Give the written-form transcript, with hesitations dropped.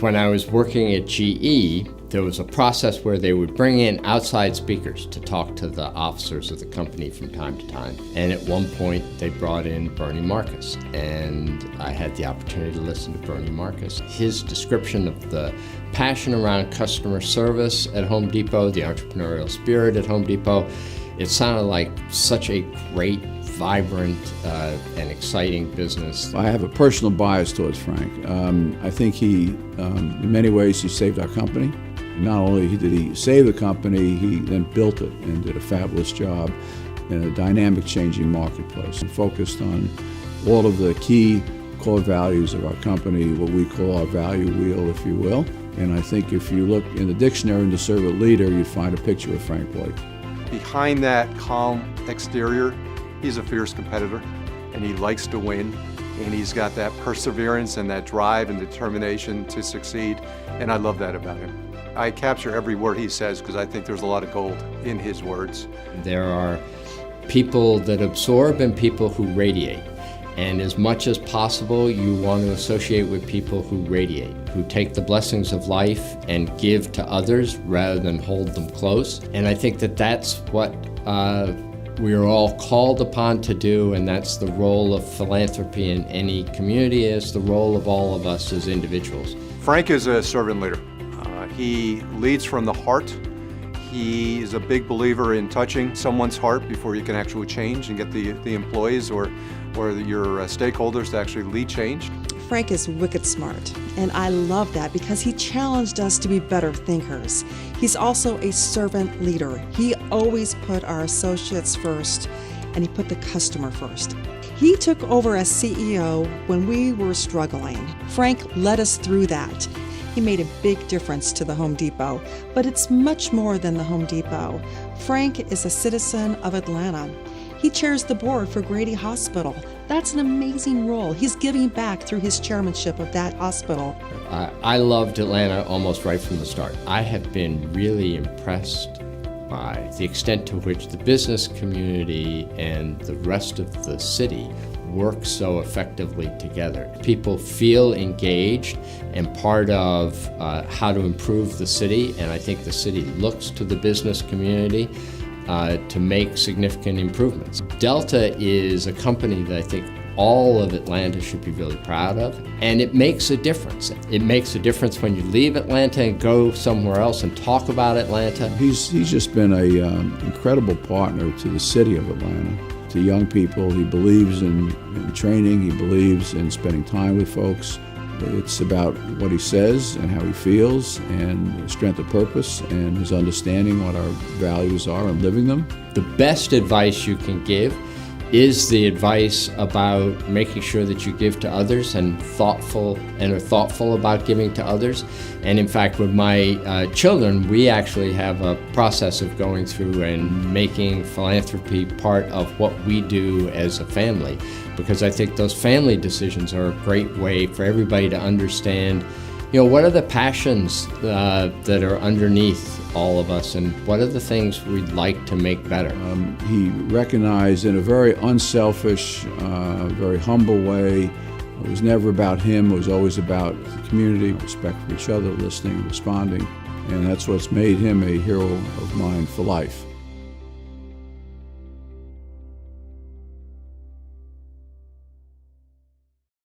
When I was working at GE, there was a process where they would bring in outside speakers to talk to the officers of the company from time to time. And at one point, they brought in Bernie Marcus, and I had the opportunity to listen to Bernie Marcus. His description of the passion around customer service at Home Depot, the entrepreneurial spirit at Home Depot, it sounded like such a great, vibrant, and exciting business. I have a personal bias towards Frank. I think he, in many ways, he saved our company. Not only did he save the company, he then built it and did a fabulous job in a dynamic, changing marketplace and focused on all of the key core values of our company, what we call our value wheel, if you will. And I think if you look in the dictionary and to serve a leader, you'd find a picture of Frank Blake. Behind that calm exterior, he's a fierce competitor, and he likes to win, and he's got that perseverance and that drive and determination to succeed, and I love that about him. I capture every word he says because I think there's a lot of gold in his words. There are people that absorb and people who radiate. And as much as possible, you want to associate with people who radiate, who take the blessings of life and give to others rather than hold them close. And I think that that's what we are all called upon to do, and that's the role of philanthropy in any community, is the role of all of us as individuals. Frank is a servant leader. He leads from the heart. He is a big believer in touching someone's heart before you can actually change and get the employees or your stakeholders to actually lead change. Frank is wicked smart, and I love that because he challenged us to be better thinkers. He's also a servant leader. He always put our associates first, and he put the customer first. He took over as CEO when we were struggling. Frank led us through that. He made a big difference to the Home Depot, but it's much more than the Home Depot. Frank is a citizen of Atlanta. He chairs the board for Grady Hospital. That's an amazing role. He's giving back through his chairmanship of that hospital. I loved Atlanta almost right from the start. I have been really impressed by the extent to which the business community and the rest of the city work so effectively together. People feel engaged and part of how to improve the city, and I think the city looks to the business community to make significant improvements. Delta is a company that I think all of Atlanta should be really proud of, and it makes a difference. It makes a difference when you leave Atlanta and go somewhere else and talk about Atlanta. He's just been an incredible partner to the city of Atlanta. To young people, he believes in training, he believes in spending time with folks. It's about what he says and how he feels and strength of purpose and his understanding what our values are and living them. The best advice you can give is the advice about making sure that you give to others and are thoughtful about giving to others. And in fact, with my children, we actually have a process of going through and making philanthropy part of what we do as a family, because I think those family decisions are a great way for everybody to understand, what are the passions that are underneath all of us, and what are the things we'd like to make better? He recognized in a very unselfish, very humble way. It was never about him, it was always about the community, respect for each other, listening, responding, and that's what's made him a hero of mine for life.